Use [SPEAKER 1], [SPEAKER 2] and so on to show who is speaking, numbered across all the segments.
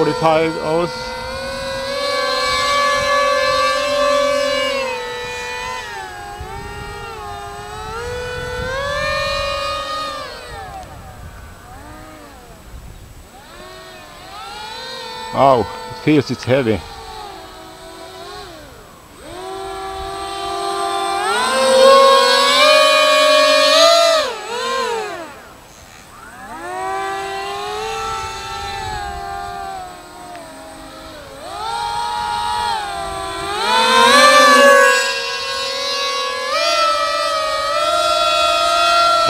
[SPEAKER 1] 45 O's. Wow, it feels it's heavy.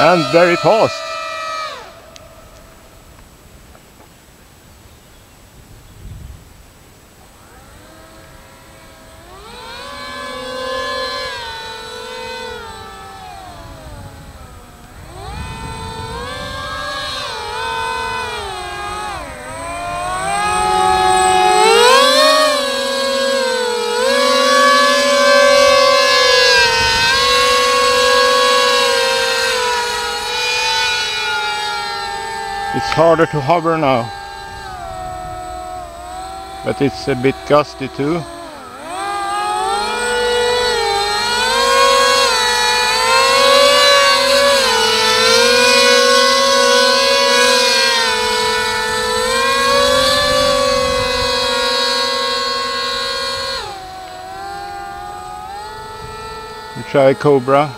[SPEAKER 1] And very fast. It's harder to hover now, but it's a bit gusty too. We try Cobra.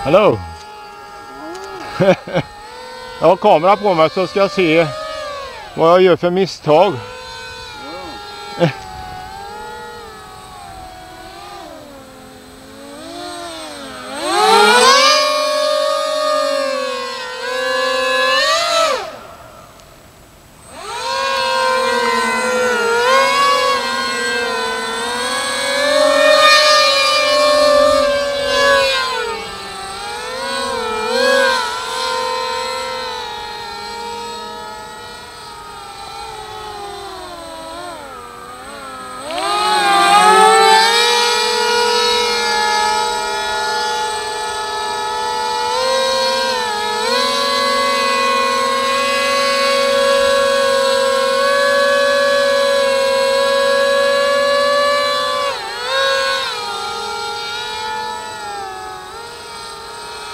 [SPEAKER 1] Hallå! Jag har kamera på mig så ska jag se vad jag gör för misstag.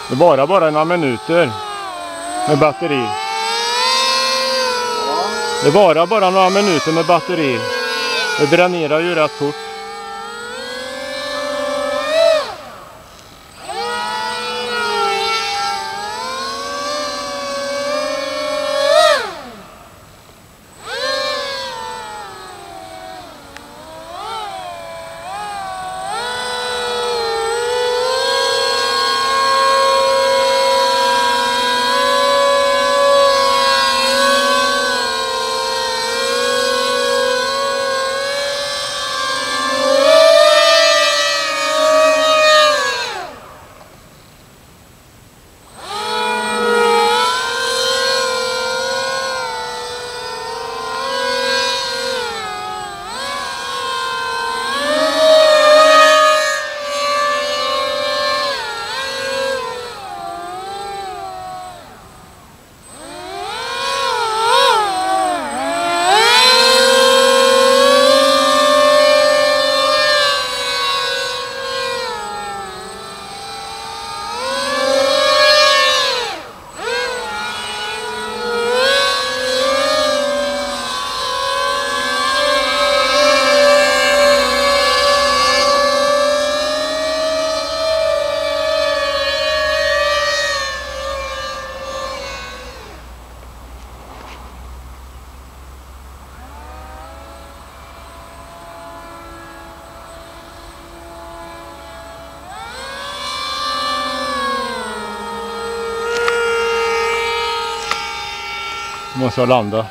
[SPEAKER 1] Det bara några minuter med batteri. Det bara några minuter med batteri. Det dränerar ju rätt fort. Måste jag landa.